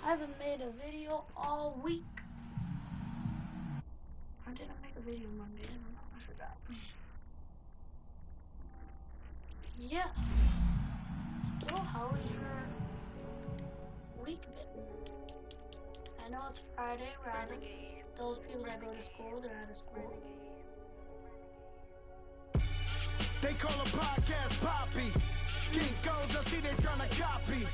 I haven't made a video all week. I didn't make a video Monday. I don't know. I forgot. Yeah. So, how was your week been? I know it's Friday, right? Those people that go to school, they're out of school. They call a podcast Poppy. King goes, I see they tryna copy.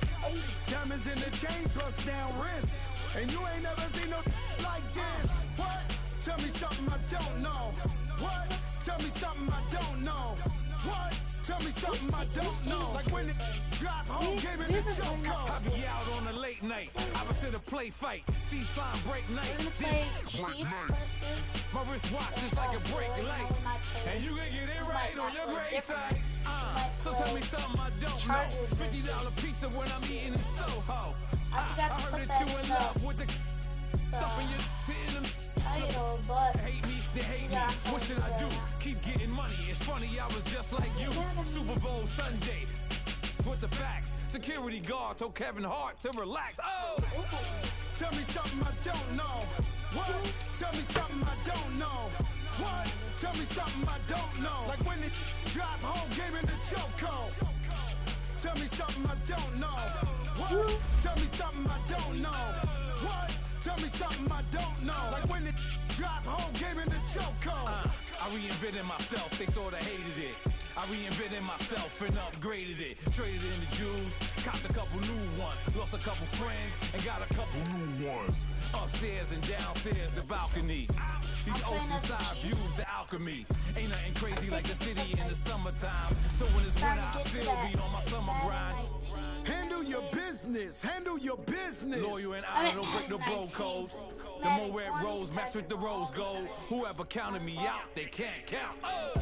Diamonds in the chain, bust down wrists. And you ain't never seen no like this. What? Tell me something I don't know. What? Tell me something I don't know. What? Tell me something I don't know. Like when it drop home, gave it a choke. I be out on a late night. I was to the play fight. See sign break night. My wrist watch is like a break light. And you can get it right on your grave site. So tell me something I don't know. $50 pizza when I'm eating in Soho. I heard that you in love with the stuff in your title, but hate me, they hate me. What should I do? Keep getting money. It's funny, I was just like you. Super Bowl Sunday. With the facts. Security guard told Kevin Hart to relax. Oh! Tell me something I don't know. What? Tell me something I don't know. What? Tell me something I don't know. Like when it drop home, game in the chokehold. Tell me something I don't know. What? Tell me something I don't know. What? Tell me something I don't know. Like when it drop home, game in the chokehold. I reinvented myself, they sorta hated it. I reinvented myself and upgraded it. Traded in the Jews, copped a couple new ones. Lost a couple friends and got a couple new ones. Upstairs and downstairs, the balcony. These oceanside views, the alchemy. Ain't nothing crazy like the city in the summertime. So when it's winter, I still be on my summer grind. Handle your business, handle your business. Loyal and I don't break no bro codes. The more red rose match with the rose gold. Whoever counted me out, they can't count. Oh!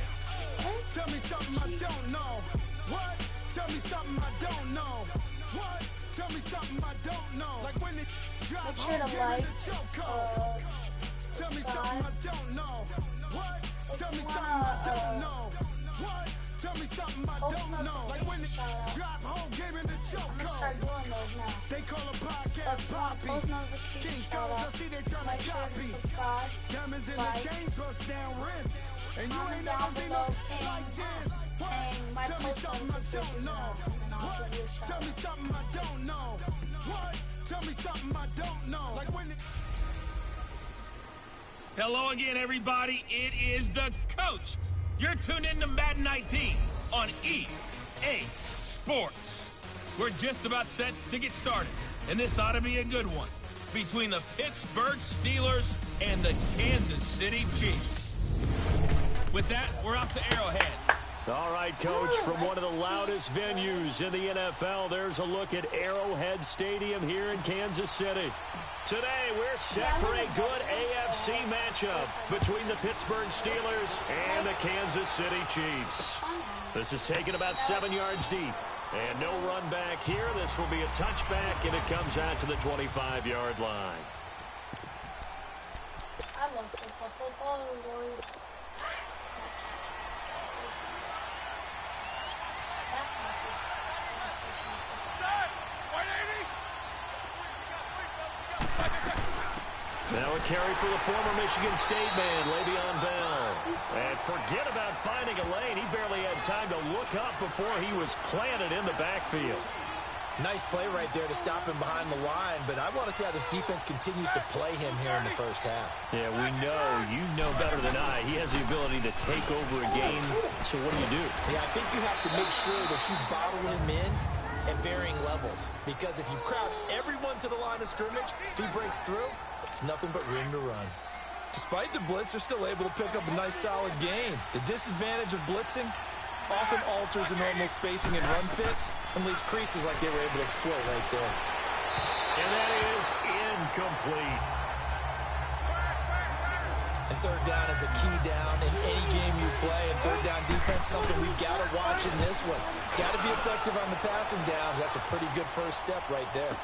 Tell me something I don't know. What? Tell me something I don't know. What? Tell me something I don't know. Like when it drop home, get in the chokehold. Tell me something I don't know. What? Tell me something I don't know. What? Tell me something I don't know. Like when it drop home, game in the chokehold. They call a podcast Poppy. King goes, I see they tryna copy. Diamonds in the chains, bust down wrists. And you ain't never seen no like this. What? Tell me something I don't know. What? Tell me something I don't know. What? Tell me something I don't know. Like when it... Hello again, everybody. It is the coach. You're tuned in to Madden 19 on EA Sports. We're just about set to get started, and this ought to be a good one between the Pittsburgh Steelers and the Kansas City Chiefs. With that, we're up to Arrowhead. All right, Coach, from one of the loudest venues in the NFL, there's a look at Arrowhead Stadium here in Kansas City. Today, we're set for a good AFC matchup between the Pittsburgh Steelers and the Kansas City Chiefs. This is taken about 7 yards deep. And no run back here. This will be a touchback, and it comes out to the 25-yard line. I love football. Football is always... Now a carry for the former Michigan State man, Le'Veon Bell. And forget about finding a lane. He barely had time to look up before he was planted in the backfield. Nice play right there to stop him behind the line, but I want to see how this defense continues to play him here in the first half. Yeah, we know. You know better than I. He has the ability to take over a game. So what do? Yeah, I think you have to make sure that you bottle him in at varying levels, because if you crowd everyone to the line of scrimmage, if he breaks through, there's nothing but room to run. Despite the blitz, they're still able to pick up a nice, solid gain. The disadvantage of blitzing often alters the normal spacing and run fits and leaves creases like they were able to exploit right there. And that is incomplete. And third down is a key down in any game you play. And third down defense, something we've got to watch in this one. Got to be effective on the passing downs. That's a pretty good first step right there.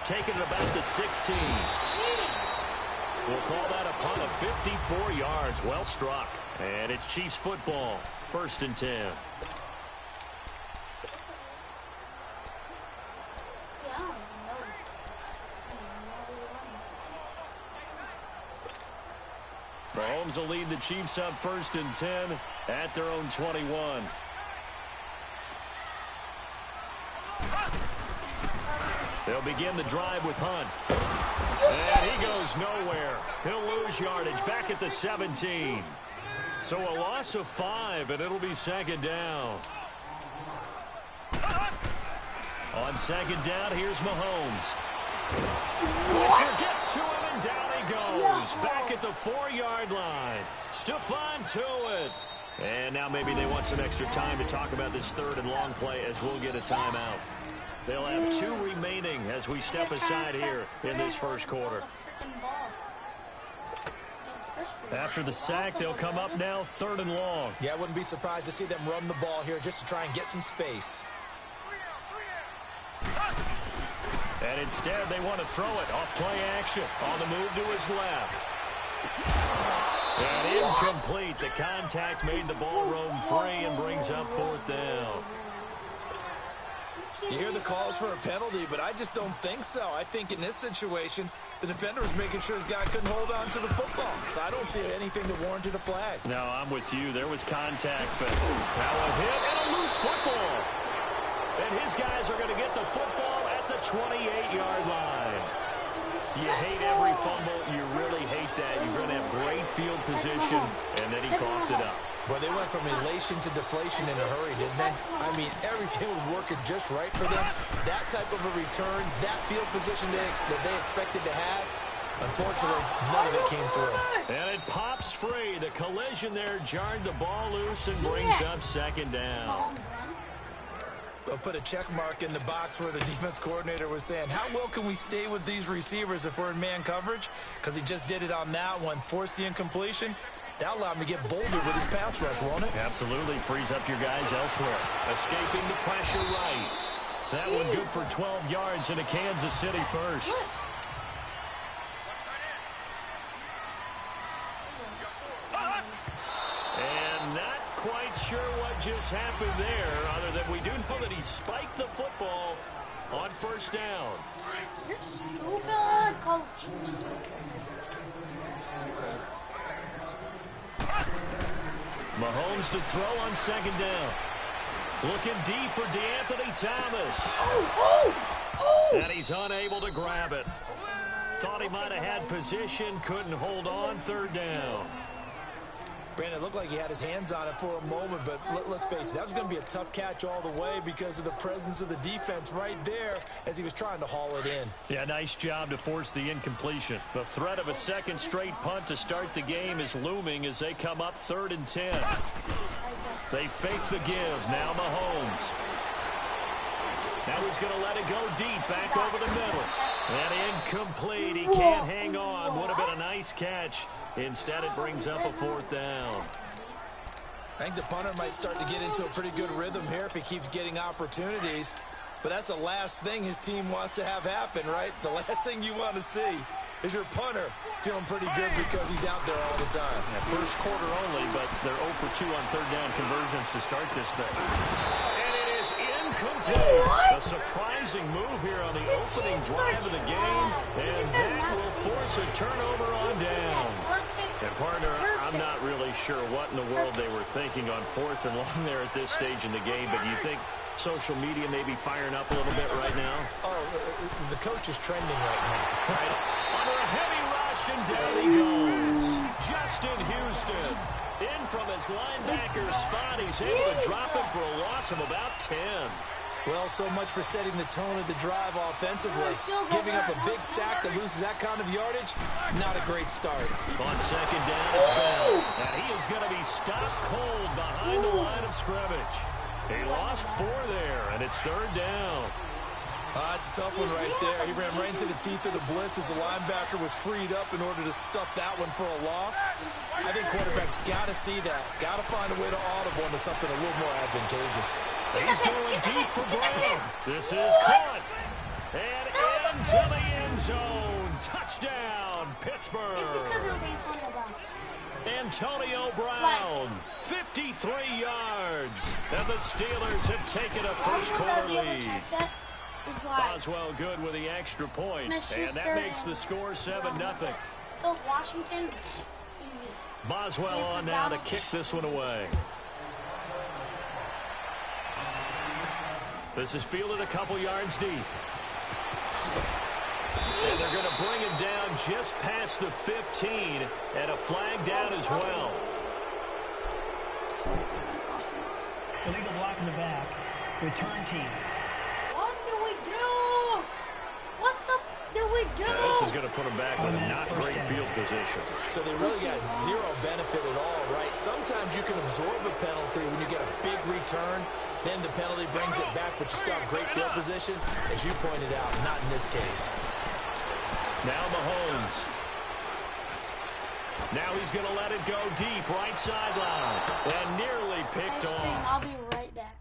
Taking it about the 16. We'll call that a punt of 54 yards. Well struck. And it's Chiefs football. 1st and 10. Bengals will lead the Chiefs up 1st and 10 at their own 21. They'll begin the drive with Hunt. And he goes nowhere. He'll lose yardage back at the 17. So a loss of 5, and it'll be 2nd down. On 2nd down, here's Mahomes. Pressure gets to him, and down he goes. Back at the 4-yard line. Stephon Tuitt. And now maybe they want some extra time to talk about this 3rd and long play as we'll get a timeout. They'll have 2 remaining as we step aside here in this 1st quarter. After the sack, they'll come up now 3rd and long. Yeah, I wouldn't be surprised to see them run the ball here just to try and get some space. And instead, they want to throw it off play action on the move to his left. And incomplete. The contact made the ball roam free and brings up 4th down. You hear the calls for a penalty, but I just don't think so. I think in this situation, the defender was making sure his guy couldn't hold on to the football. So I don't see anything to warrant a flag. No, I'm with you. There was contact, but now a hit and a loose football. And his guys are going to get the football at the 28-yard line. You hate every fumble. You really hate that. You're going to have great field position, and then he coughed it up. Well, they went from elation to deflation in a hurry, didn't they? I mean, everything was working just right for them. That type of a return, that field position that they expected to have, unfortunately, none of it came through. And it pops free. The collision there jarred the ball loose and brings up 2nd down. They'll put a check mark in the box where the defense coordinator was saying, how well can we stay with these receivers if we're in man coverage? Because he just did it on that one, forced the incompletion. That allowed him to get bolder with his pass rush, won't it? Absolutely. Frees up your guys elsewhere. Escaping the pressure right. That one good for 12 yards into Kansas City first. And not quite sure what just happened there, other than we do know that he spiked the football on 1st down. You're stupid, coach. Mahomes to throw on 2nd down. Looking deep for DeAnthony Thomas. And he's unable to grab it. Thought he might have had position, couldn't hold on, 3rd down. Brandon, it looked like he had his hands on it for a moment, but let's face it, that was going to be a tough catch all the way because of the presence of the defense right there as he was trying to haul it in. Yeah, nice job to force the incompletion. The threat of a 2nd straight punt to start the game is looming as they come up 3rd and 10. They fake the give. Now Mahomes. Now he's going to let it go deep back over the middle. And incomplete. He can't hang on. Would have been a nice catch. Instead, it brings up a 4th down. I think the punter might start to get into a pretty good rhythm here if he keeps getting opportunities. But that's the last thing his team wants to have happen, right? The last thing you want to see is your punter feeling pretty good because he's out there all the time. Yeah, 1st quarter only, but they're 0 for 2 on 3rd down conversions to start this thing. And it is incomplete. A surprising move here on the opening drive of the game, and that will force a turnover on downs. And partner, I'm not really sure what in the world they were thinking on 4th and long there at this stage in the game, but do you think social media may be firing up a little bit right now? Oh, the coach is trending right now. Right. Under a heavy rush, and down he goes. Justin Houston. In from his linebacker spot, he's able to drop him for a loss of about 10. Well, so much for setting the tone of the drive offensively. Giving up a big sack that loses that kind of yardage, not a great start. On 2nd down, it's Bell. And he is going to be stopped cold behind the line of scrimmage. He lost 4 there, and it's 3rd down. That's a tough one right there. He ran right into the teeth of the blitz as the linebacker was freed up in order to stuff that one for a loss. I think quarterbacks got to see that. Got to find a way to audible into something a little more advantageous. He's going deep for Brown. This is caught. And into the end zone. Touchdown, Pittsburgh. Antonio Brown, 53 yards. And the Steelers have taken a 1st quarter lead. Boswell good with the extra point, and that makes the score 7-0. Washington. Boswell on now to kick this one away. This is fielded a couple yards deep. And they're going to bring him down just past the 15, and a flag down as well. Illegal block in the back. Return team. What do we do? What the do we do? Yeah, this is going to put him back with a not great field position. So they really got zero benefit at all, right? Sometimes you can absorb a penalty when you get a big return. Then the penalty brings it back, but you still have great field position. As you pointed out, not in this case. Now Mahomes. Now he's going to let it go deep, right sideline. And nearly picked off. I'll be right back.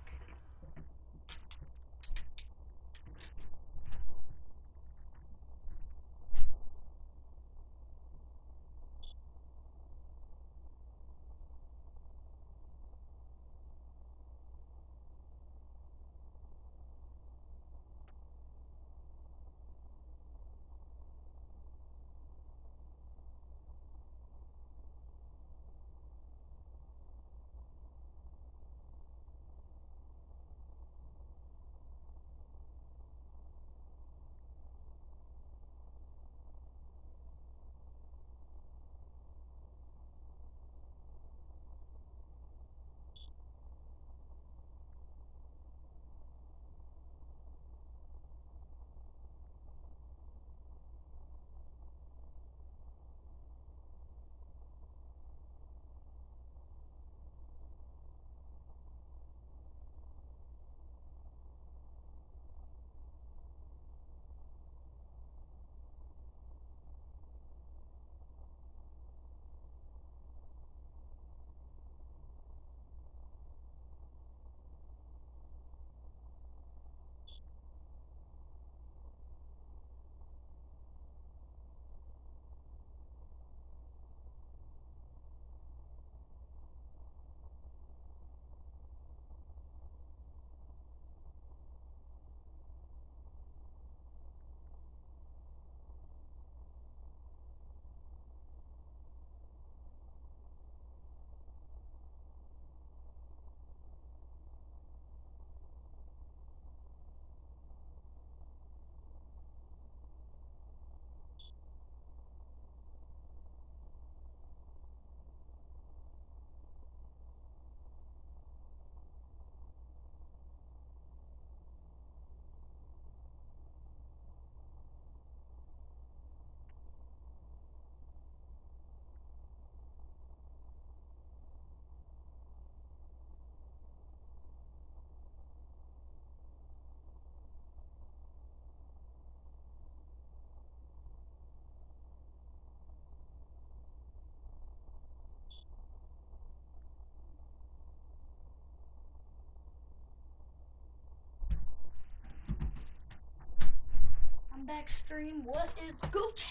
Back stream. What is Gooch?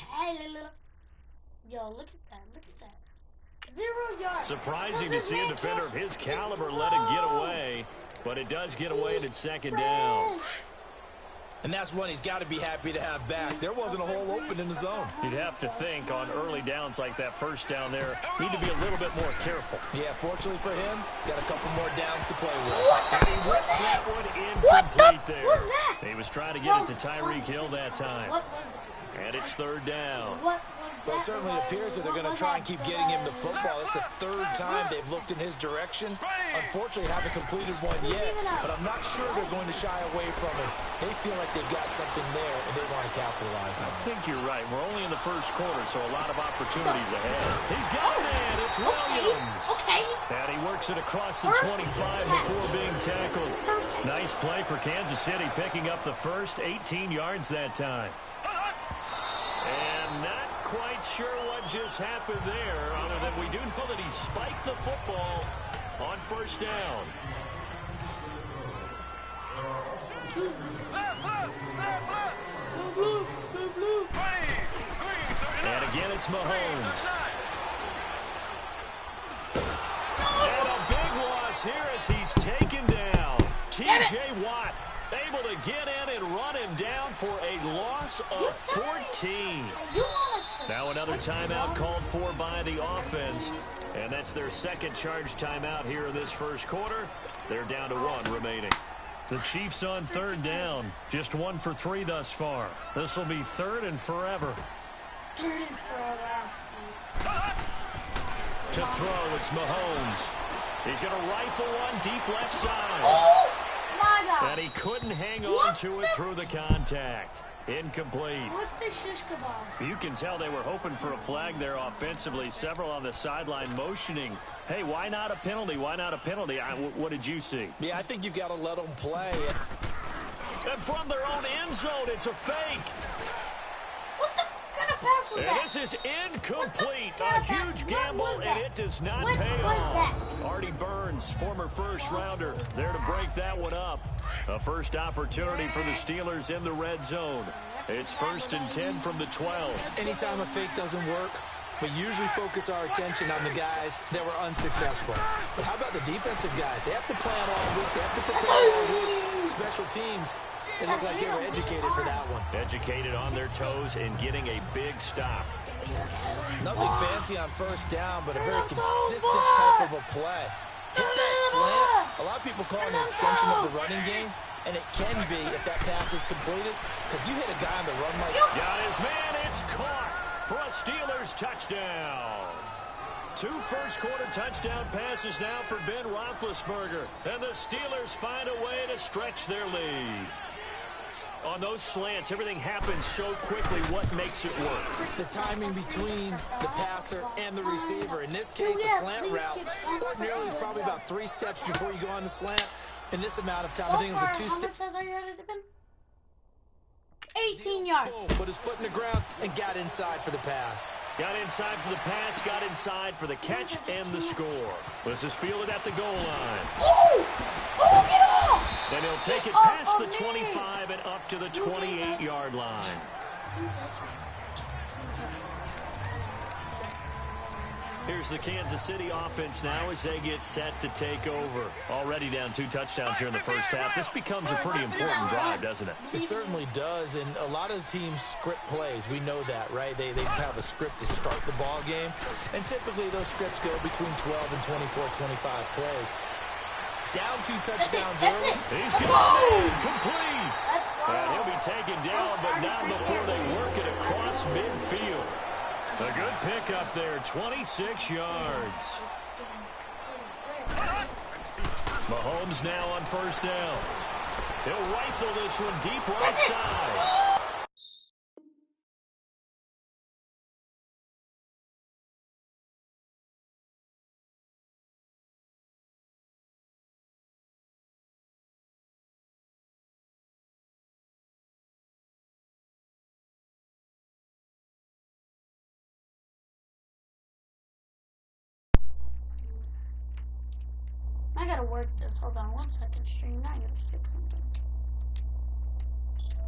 Yo, look at that. Look at that. 0 yards. Surprising to see a defender of his caliber let it get away, but it does get away and it's second down. And that's one he's got to be happy to have back. There wasn't a hole open in the zone. You'd have to think on early downs like that first down there, need to be a little bit more careful. Yeah, fortunately for him, got a couple more downs to play with. And he whips that one incomplete there. What was that? He was trying to get it to Tyreek Hill that time. What was that? And it's third down. What was Well, it certainly appears that they're going to try and keep getting him the football. It's the third time they've looked in his direction. Unfortunately, haven't completed one yet, but I'm not sure they're going to shy away from it. They feel like they've got something there, and they want to capitalize on it. I think you're right. We're only in the first quarter, so a lot of opportunities ahead. He's got a man. It's Williams. Okay. And he works it across the 25 before being tackled. Nice play for Kansas City, picking up the first 18 yards that time. And not quite sure what just happened there, other than we do know that he spiked the football on first down. And again, it's Mahomes. And a big loss here as he's taken down. T.J. Watt able to get in and run him down for a loss of 14. Now another timeout called for by the offense. And that's their second charge timeout here in this first quarter. They're down to 1 remaining. The Chiefs on third down. Just 1 for 3 thus far. This will be third and forever. Third and forever. To throw, it's Mahomes. He's going to rifle one deep left side. Oh, my God. And he couldn't hang on to it through the contact. Incomplete. What the shish kebab? You can tell they were hoping for a flag there offensively. Several on the sideline motioning. Hey, why not a penalty? Why not a penalty? What did you see? Yeah, I think you've got to let them play. And from their own end zone, it's a fake. What the kind of pass was And that? this is incomplete. A huge gamble, and it does not pay off. Artie Burns, former first-rounder, there to break that one up. A first opportunity for the Steelers in the red zone. It's 1st and 10 from the 12. Anytime a fake doesn't work, we usually focus our attention on the guys that were unsuccessful. But how about the defensive guys? They have to plan all week. They have to prepare all week. Special teams, they look like they were educated for that one. Educated on their toes and getting a big stop. Nothing fancy on first down, but a very consistent type of a play. Hit that slant. A lot of people call it an extension of the running game, and it can be if that pass is completed, because you hit a guy on the run like that. Got his man. It's caught for a Steelers touchdown. 2 first-quarter touchdown passes now for Ben Roethlisberger, and the Steelers find a way to stretch their lead. On those slants, everything happens so quickly. What makes it work? The timing between the passer and the receiver. In this case, a slant route ordinarily is probably about 3 steps before you go on the slant. In this amount of time, I think it was a 2-step. How much has it been? 18 yards. Boom, put his foot in the ground and got inside for the pass. Got inside for the pass, got inside for the catch and the score. This is fielded at the goal line. Oh, get off! And he'll take it past the 25 and up to the 28-yard line. Here's the Kansas City offense now as they get set to take over. Already down 2 touchdowns here in the first half. This becomes a pretty important drive, doesn't it? It certainly does, and a lot of the teams script plays. We know that, right? They have a script to start the ball game, and typically those scripts go between 12 and 24, 25 plays. Down 2 touchdowns early. He's going complete. And he'll be taken down, but not before they work it across midfield. A good pickup there, 26 yards. Mahomes now on first down. He'll rifle this one deep right side. I gotta work this. Hold on 1 second, stream. I gotta fix something.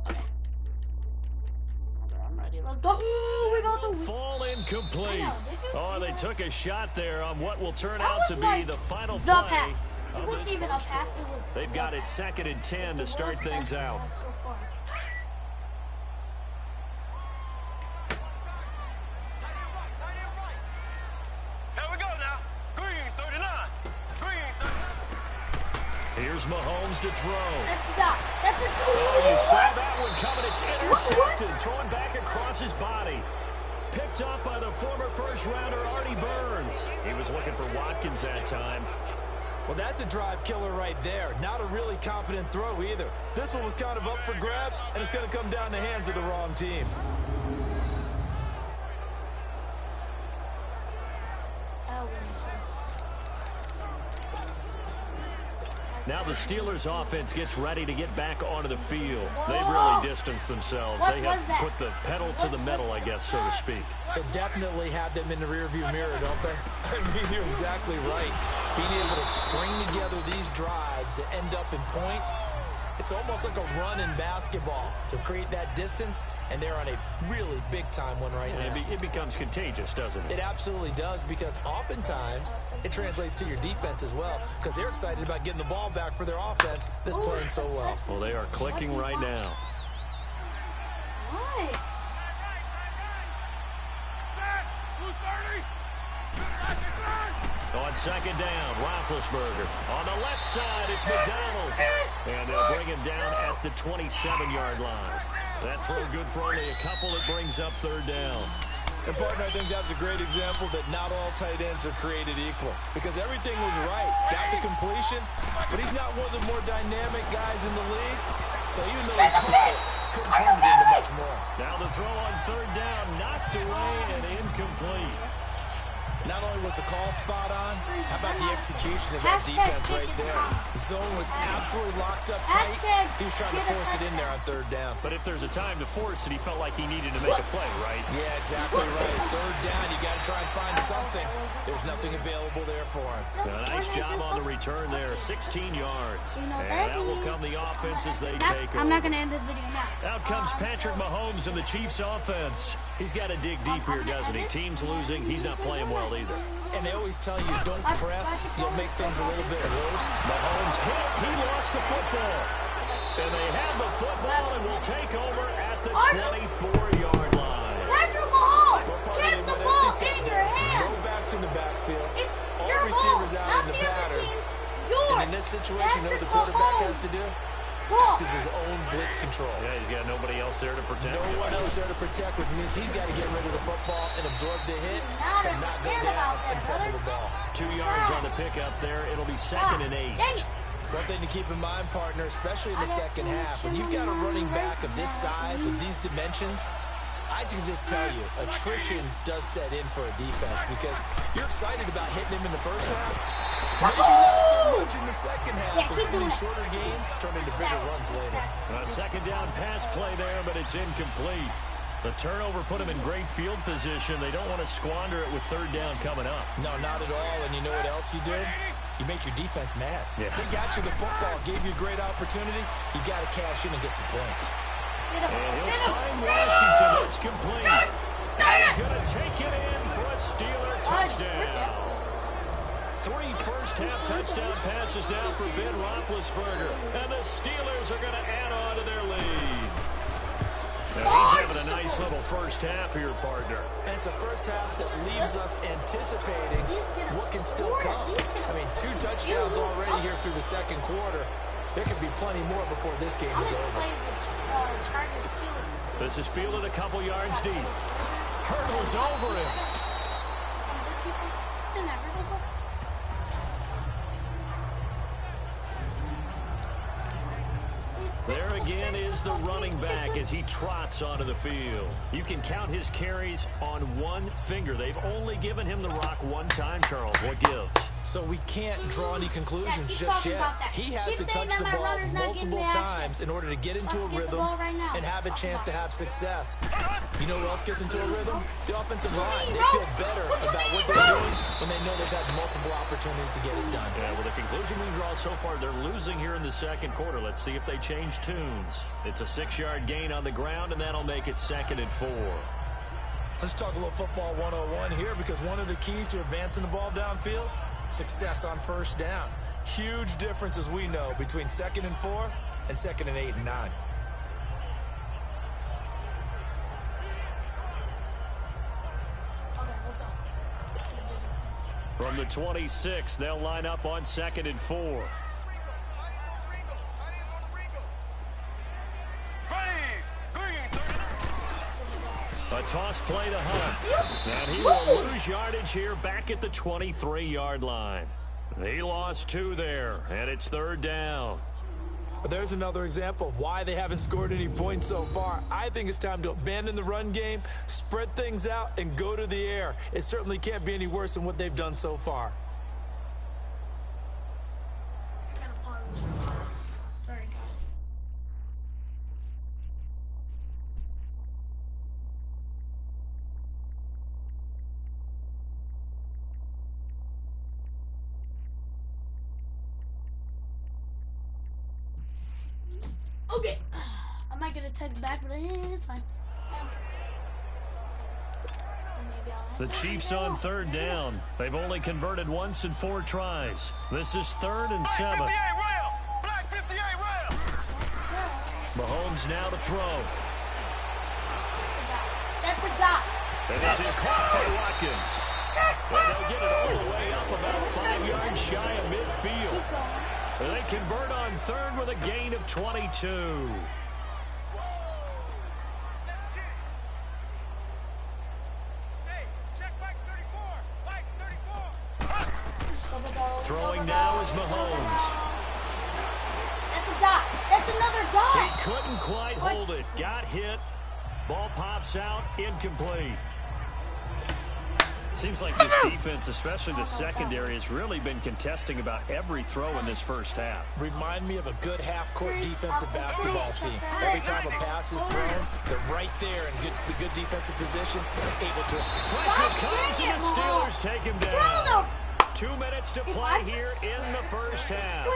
Okay. I'm ready. Let's go. We got to fall incomplete. Oh, they took a shot there on what will turn that out to be like the final the play. Pass. It wasn't even a pass. It was. They've got it 2nd and 10 to start things out. So far. Here's Mahomes to throw. That's a dot. That's a Oh, you saw that one coming. It's intercepted. Throwing back across his body. Picked up by the former first-rounder, Artie Burns. He was looking for Watkins that time. Well, that's a drive killer right there. Not a really confident throw either. This one was kind of up for grabs, and it's going to come down the hands of the wrong team. Now the Steelers offense gets ready to get back onto the field. They've really distanced themselves. They have put the pedal to the metal, I guess, so to speak. So definitely have them in the rearview mirror, don't they? I mean, you're exactly right. Being able to string together these drives that end up in points, it's almost like a run in basketball to create that distance, and they're on a really big-time one right now. It becomes contagious, doesn't it? It absolutely does, because oftentimes it translates to your defense as well, because they're excited about getting the ball back for their offense that's playing so well. Well, they are clicking right now. What? second down. Roethlisberger. On the left side, it's McDonald. And they'll bring him down at the 27-yard line. That throw good for only a couple. It brings up third down. And, partner, I think that's a great example that not all tight ends are created equal. Because everything was right. Got the completion, but he's not one of the more dynamic guys in the league. So even though he caught it, couldn't turn it into much more. Now the throw on third down, knocked away and incomplete. Not only was the call spot on, how about the execution of that defense right there? The zone was absolutely locked up tight. He was trying to force it in there on third down. But if there's a time to force it, he felt like he needed to make a play, right? Yeah, exactly right. Third down, you got to try and find something. There's nothing available there for him. A nice job on the return there, 16 yards. And that will come the offense as they take over. I'm not going to end this video now. Out comes Patrick Mahomes and the Chiefs offense. He's got to dig deep here, doesn't he? Team's losing. He's not playing well either. And they always tell you, don't press. You'll make things a little bit worse. Mahomes hit. He lost the football. And they have the football and will take over at the 24-yard line. Patrick Mahomes, get the ball in your hand. No backs in the backfield. It's all your receivers ball, out in not the the other pattern. team. And in this situation, you know what the quarterback has to do? Act as his own blitz control. Yeah, he's got nobody else there to protect. No one else there to protect, which means he's got to get rid of the football and absorb the hit and not go down and fumble the ball. 2 yards on the pickup there. It'll be 2nd and 8. Dang it. One thing to keep in mind, partner, especially in the second half, when you've got a running back of this size, of these dimensions, I can just tell you, attrition does set in for a defense because you're excited about hitting him in the first half. Maybe not so much in the second half as these shorter gains turn into bigger runs later. A second down pass play there, but it's incomplete. The turnover put him in great field position. They don't want to squander it with third down coming up. No, not at all. And you know what else you do? You make your defense mad. Yeah. They got you the football, gave you a great opportunity. You got to cash in and get some points. And he'll find Washington. It's complete. He's going to take it in for a Steeler touchdown. 3 first-half touchdown passes now for Ben Roethlisberger. And the Steelers are going to add on to their lead. Now he's having a nice little first half here, partner. And it's a first half that leaves us anticipating what can still come. I mean, 2 touchdowns already here through the second quarter. There could be plenty more before this game is over. This is fielded a couple yards deep. Hurdles over him. There again is the running back as he trots onto the field. You can count his carries on one finger. They've only given him the rock one time, Charles. What gives? So we can't draw any conclusions just yet. He has to touch the ball multiple times in order to get into a rhythm and have a chance to have success. You know who else gets into a rhythm? The offensive line. They feel better about what they're doing when they know they've had multiple opportunities to get it done. Yeah, well, the conclusion we draw so far, they're losing here in the second quarter. Let's see if they change tunes. It's a 6-yard gain on the ground, and that'll make it 2nd and 4. Let's talk a little football 101 here because one of the keys to advancing the ball downfield, success on first down. Huge difference, as we know, between 2nd and 4 and 2nd and 8 and 9. From the 26, they'll line up on 2nd and 4. A toss play to Hunt. And he will lose yardage here back at the 23-yard line. He lost 2 there, and it's 3rd down. There's another example of why they haven't scored any points so far. I think it's time to abandon the run game, spread things out, and go to the air. It certainly can't be any worse than what they've done so far. Sorry, guys. Okay. I might get a text back, but it's fine. The Chiefs on 3rd down. They've only converted once in 4 tries. This is 3rd and 7. Black 58 rail. Mahomes now to throw. That's a dot. And this is caught by Watkins. And they'll get it all the way up about 5 yards shy of midfield. And they convert on third with a gain of 22. Throwing now is Mahomes. That's a dot. That's another dot. He couldn't quite hold it. Got hit. Ball pops out. Incomplete. Seems like this defense, especially the secondary, has really been contesting about every throw in this first half. Remind me of a good half-court defensive basketball team. Every time a pass is thrown, they're right there and gets the good defensive position, able to. Pressure comes and the Steelers take him down. 2 minutes to play here in the first half.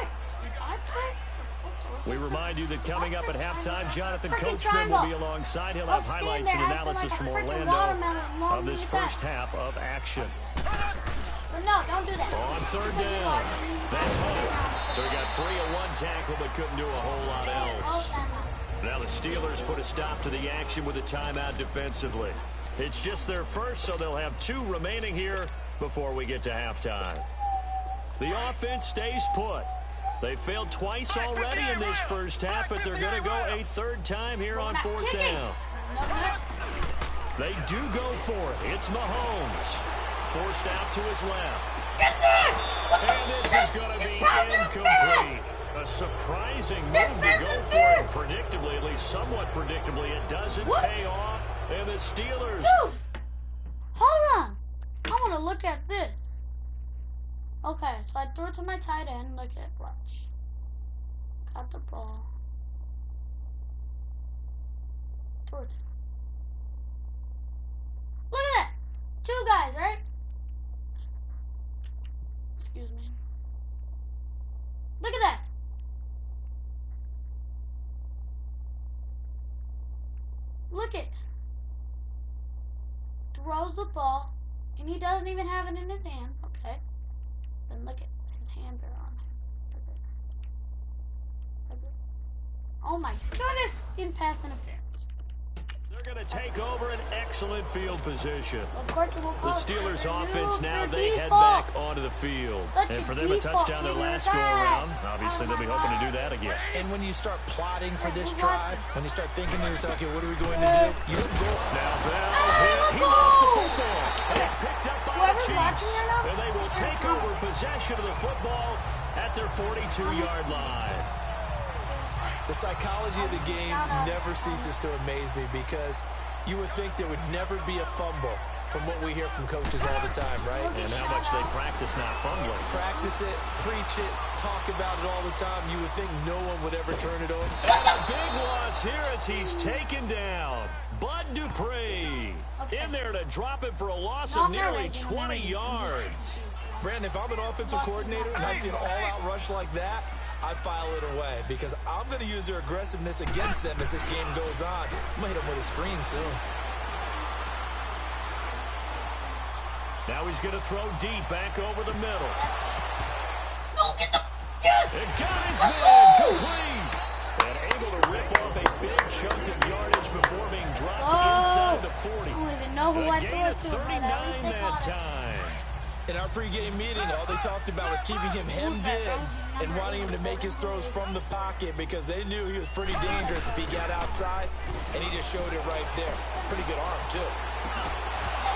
We remind you that coming up at halftime, Jonathan Coachman will be alongside. He'll have highlights and analysis from Orlando of this first half of action. No, don't do that. On third down, that's home. So he got 3 of 1 tackle, but couldn't do a whole lot else. Now the Steelers put a stop to the action with a timeout defensively. It's just their first, so they'll have 2 remaining here before we get to halftime. The offense stays put. They failed twice already in this first half, but they're going to go a third time here on fourth down. They do go for it. It's Mahomes. Forced out to his left. And this is going to be incomplete. A surprising move to go for it predictably, at least somewhat predictably. It doesn't pay off. And the Steelers. Dude, hold on. I want to look at this. Okay, so I threw it to my tight end. Look at it, watch. Got the ball. Threw it to him. Look at that. 2 guys, right? Excuse me. Look at that. Look it. Throws the ball, and he doesn't even have it in his hand. Okay. Then look at his hands are on him. Look at. Oh my goodness! In pass interference. They're going to take over an excellent field position. Of course it will. The Steelers offense now, they head back onto the field. And for them, a touchdown their last go-around. Obviously, they'll be hoping to do that again. And when you start plotting for this drive, when you start thinking to yourself, okay, what are we going to do? You don't go. Now Bell hit. He lost the football. And it's picked up by the Chiefs. And they will take over possession of the football at their 42-yard line. The psychology of the game never ceases to amaze me because you would think there would never be a fumble from what we hear from coaches all the time, right? And how much they practice not fumbling. Practice it, preach it, talk about it all the time. You would think no one would ever turn it over. And a big loss here as he's taken down. Bud Dupree in there to drop it for a loss of nearly 20 yards. Brandon, if I'm an offensive coordinator and I see an all-out rush like that, I file it away because I'm going to use their aggressiveness against them as this game goes on. I'm going to hit them with a screen soon. Now he's going to throw deep back over the middle. No, get the... Yes! And got his man complete. And able to rip off a big chunk of yardage before being dropped inside the 40. I don't even know who I threw it to. 39 that time. In our pregame meeting, all they talked about was keeping him hemmed in and wanting him to make his throws from the pocket because they knew he was pretty dangerous if he got outside, and he just showed it right there. Pretty good arm, too.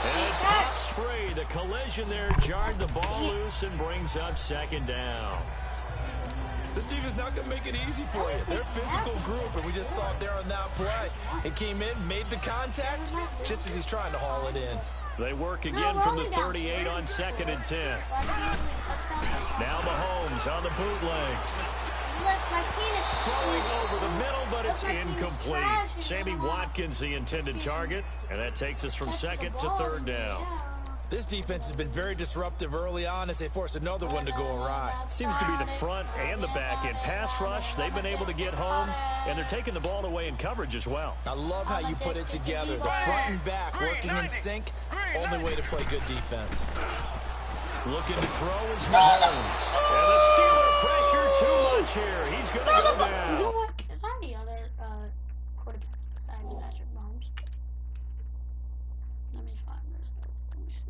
And it pops free. The collision there jarred the ball loose and brings up second down. This defense not going to make it easy for you. They're a physical group, and we just saw it there on that play. It came in, made the contact, just as he's trying to haul it in. They work again from the 38 on 2nd and 10. Now Mahomes on the bootleg. Throwing over the middle, but it's incomplete. Sammy Watkins, the intended target, and that takes us from 2nd to 3rd down. This defense has been very disruptive early on as they force another one to go awry. Seems to be the front and the back end. Pass rush, they've been able to get home, and they're taking the ball away in coverage as well. I love how you put it together. The front and back working in sync, only way to play good defense. Looking to throw is Mahomes. And the Steeler pressure too much here. He's going to go down. You know what? Is there any other quarterback besides Patrick Mahomes? Let me find this. Let me see.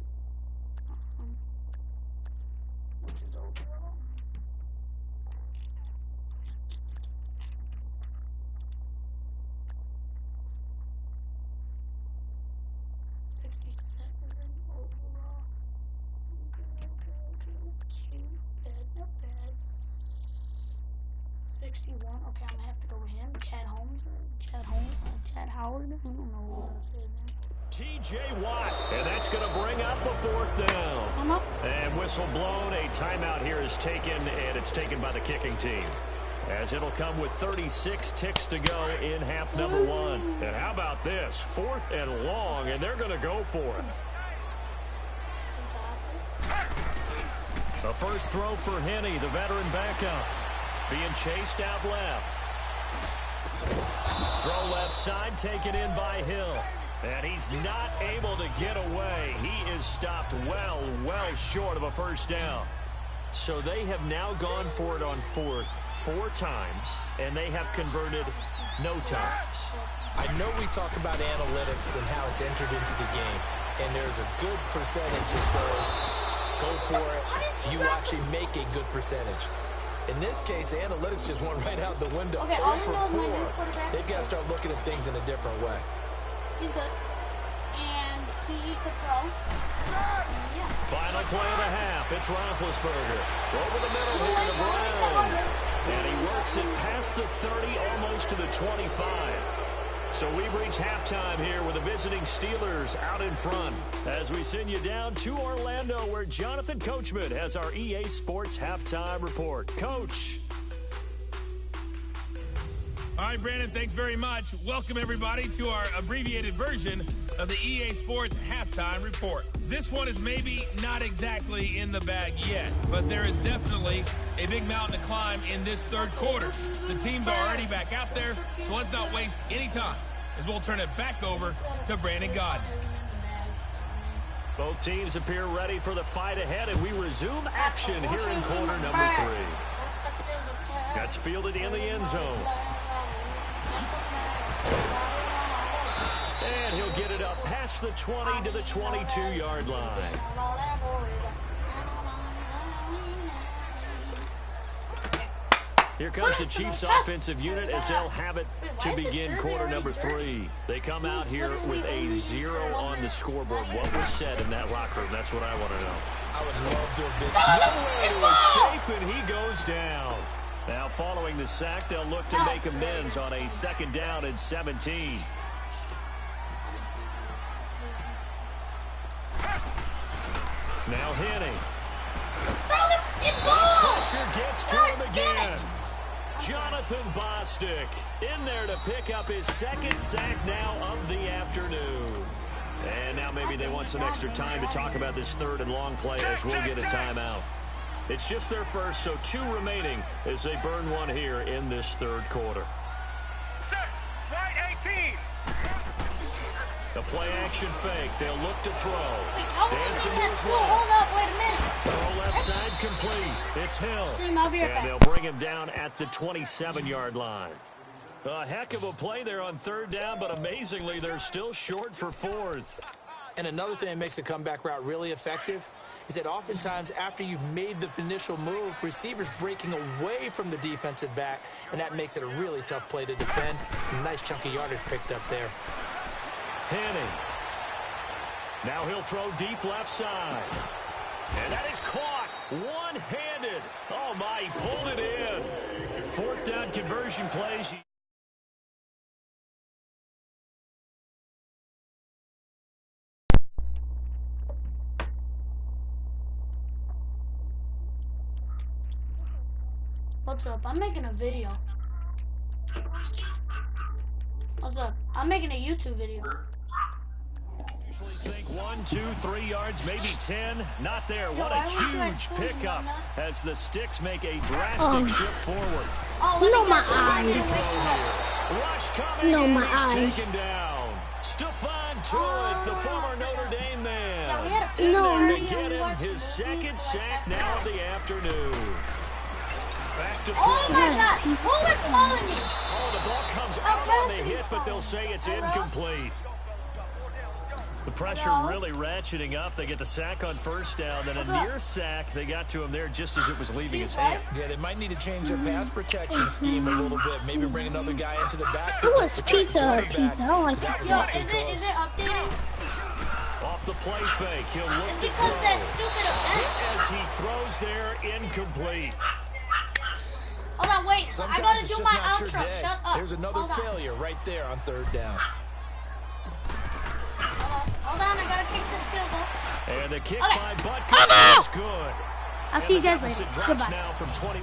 67 overall. Cute. Not bad. 61. Okay, I'm gonna have to go with him. Chad Howard. I don't know what else is there. T.J. Watt, and that's going to bring up a 4th down. And whistle blown, a timeout here is taken, and it's taken by the kicking team. As it'll come with 36 ticks to go in half number 1. And how about this? 4th and long, and they're going to go for it. The first throw for Henne, the veteran backup. Being chased out left. Throw left side, taken in by Hill. And he's not able to get away. He is stopped well short of a first down. So they have now gone for it on 4th 4 times, and they have converted no times. I know we talk about analytics and how it's entered into the game, and there's a good percentage that says go for it. You actually make a good percentage. In this case, the analytics just went right out the window. Okay, 3 for 4. They've got to start looking at things in a different way. He's good. And he could throw. Yeah. Final play of the half. It's Roethlisberger. Over the middle here to Brown. And he works it past the 30, almost to the 25. So we've reached halftime here with the visiting Steelers out in front as we send you down to Orlando where Jonathan Coachman has our EA Sports Halftime Report. Coach. All right, Brandon, thanks very much. Welcome, everybody, to our abbreviated version of the EA Sports Halftime Report. This one is maybe not exactly in the bag yet, but there is definitely a big mountain to climb in this third quarter. The teams are already back out there, so let's not waste any time as we'll turn it back over to Brandon Gaudin. Both teams appear ready for the fight ahead, and we resume action here in quarter number 3. That's fielded in the end zone. And he'll get it up past the 20 to the 22-yard line. Here comes the Chiefs offensive unit as they'll have it to begin quarter number 3. They come out here with a 0 on the scoreboard. What was said in that locker room? That's what I want to know. I would love to have been. Nowhere to escape, and he goes down. Now following the sack, they'll look to make amends on a 2nd down and 17. Now Henne. Pressure gets to him again. Jonathan Bostic in there to pick up his 2nd sack now of the afternoon. And now maybe they want some extra time to talk about this 3rd and long play as we'll get a timeout. It's just their first, so 2 remaining as they burn one here in this 3rd quarter. Set, right 18. The play action fake. They'll look to throw. Dancing to his left. Hold up, wait a minute. Throw left side complete. It's Hill. And they'll bring him down at the 27-yard line. A heck of a play there on 3rd down, but amazingly, they're still short for 4th. And another thing that makes the comeback route really effective is that oftentimes after you've made the initial move, receivers breaking away from the defensive back, and that makes it a really tough play to defend. A nice chunk of yardage picked up there. Henne. Now he'll throw deep left side. And that is caught one-handed. Oh, my, he pulled it in. 4th down conversion plays. What's up? I'm making a video. What's up? I'm making a YouTube video. Usually think 1, 2, 3 yards, maybe 10. Not there. What a huge pickup as the sticks make a drastic shift forward. No, my eye. Rush coming. No, my eye. Taken down. Stephon Tuitt, the former Notre Dame man. No, to get him his 2nd sack now of the afternoon. Back to oh my God! Who was calling me? Oh, the ball comes out on the hit, but they'll say it's incomplete. The pressure really ratcheting up. They get the sack on 1st down, then a near sack. They got to him there just as it was leaving his hand. Yeah, they might need to change their pass protection scheme a little bit. Maybe bring another guy into the backfield. It was pizza. I don't like that. Yo, is it updated? the play fake. He'll look It's to because throw. that stupid event. As he throws there, incomplete. Hold on, wait. Sometimes I gotta it's do just my not your outro. day. Shut up. There's another Hold on. failure right there on third down. Hold on, I gotta kick this field goal. And the kick Okay. by Butker is good. I'll see you guys And the later. deficit drops Goodbye. now from 20.